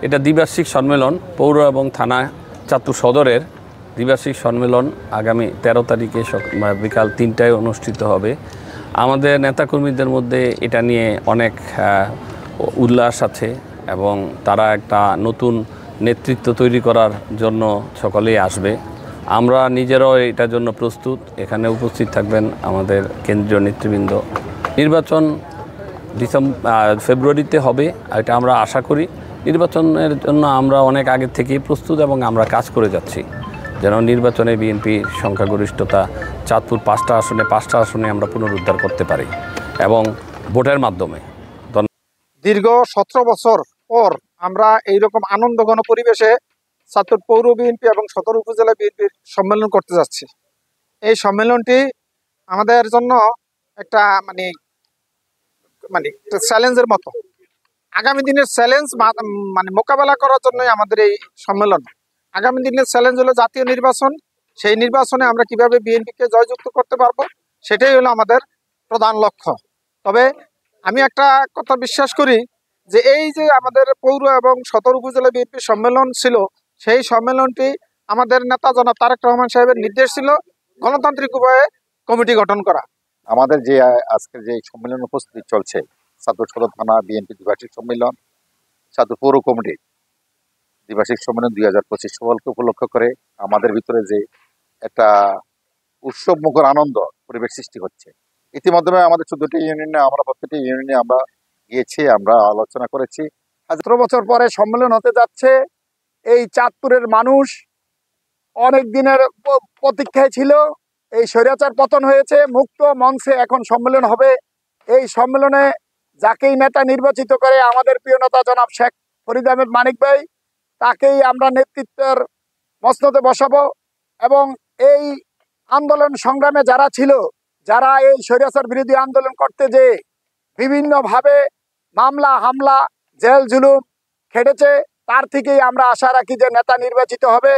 এটা দ্বিবার্ষিক সম্মেলন, পৌর এবং থানা চাঁদপুর সদরের দ্বিবার্ষিক সম্মেলন আগামী 13 তারিখে বিকাল 3টায় অনুষ্ঠিত হবে। আমাদের নেতাকর্মীদের মধ্যে এটা নিয়ে অনেক উল্লাস আছে এবং তারা একটা নতুন নেতৃত্ব তৈরি করার জন্য সকলেই আসবে। আমরা নিজেরাও এটার জন্য প্রস্তুত। এখানে উপস্থিত থাকবেন আমাদের কেন্দ্রীয় নেতৃবৃন্দ। নির্বাচন ফেব্রুয়ারিতে হবে, এটা আমরা আশা করি। নির্বাচনের জন্য আমরা অনেক আগে থেকেই প্রস্তুত এবং আমরা কাজ করে যাচ্ছি যেন নির্বাচনে বিএনপির সংখ্যাগরিষ্ঠতা চাঁদপুর 5টা আসনে আমরা পুনরুদ্ধার করতে পারি এবং ভোটের মাধ্যমে। দীর্ঘ 17 বছর পর আমরা এইরকম আনন্দঘন পরিবেশে চাঁদপুর পৌর বিএনপি এবং সদর উপজেলা বিএনপির সম্মেলন করতে যাচ্ছি। এই সম্মেলনটি আমাদের জন্য একটা মানে চ্যালেঞ্জের মতো। আগামী দিনের চ্যালেঞ্জ মোকাবেলা করার জন্যই আমাদের এই সম্মেলন। আগামী দিনের চ্যালেঞ্জ হলো জাতীয় নির্বাচন। সেই নির্বাচনে আমরা কিভাবে বিএনপিকে জয়যুক্ত করতে পারবো, সেটাই হলো আমাদের প্রধান লক্ষ্য। তবে আমি একটা কথা বিশ্বাস করি যে এই যে আমাদের পৌর এবং সদর উপজেলা বিএনপি সম্মেলন ছিল, সেই সম্মেলনটি আমাদের নেতা জনাব তারেক রহমান সাহেবের নির্দেশ ছিল গণতান্ত্রিক উপায়ে কমিটি গঠন করা। আমাদের যে আজকের যে সম্মেলন উপস্থিতি চলছে, চাঁদপুর সদর থানা বিএনপি দ্বিবার্ষিক সম্মেলন, চাঁদপুর পৌর কমিটি দ্বিবার্ষিক সম্মেলন 2025 সালকে উপলক্ষ করে আমাদের ভিতরে যে একটা উৎসব মুখর আনন্দ পরিবেশ সৃষ্টি হচ্ছে। ইতিমধ্যে আমাদের 14টি ইউনিয়নে আমরা প্রত্যেকটি ইউনিয়নে আমরা গিয়েছি, আমরা আলোচনা করেছি। 17 বছর পরে সম্মেলন হতে যাচ্ছে। এই চাঁদপুরের মানুষ অনেক দিনের প্রতীক্ষায় ছিল। এই স্বৈরাচার পতন হয়েছে, মুক্ত মঞ্চে এখন সম্মেলন হবে। এই সম্মেলনে যাকেই নেতা নির্বাচিত করে আমাদের প্রিয় নেতা জনাব শেখ ফরিদ আহমেদ মানিক ভাই, তাকেই আমরা নেতৃত্বের মসনদে বসাবো। এবং এই আন্দোলন সংগ্রামে যারা ছিল, যারা এই স্বৈরাচার বিরোধী আন্দোলন করতে যে বিভিন্নভাবে মামলা হামলা জেল জুলুম খেটেছে, তার থেকেই আমরা আশা রাখি যে নেতা নির্বাচিত হবে।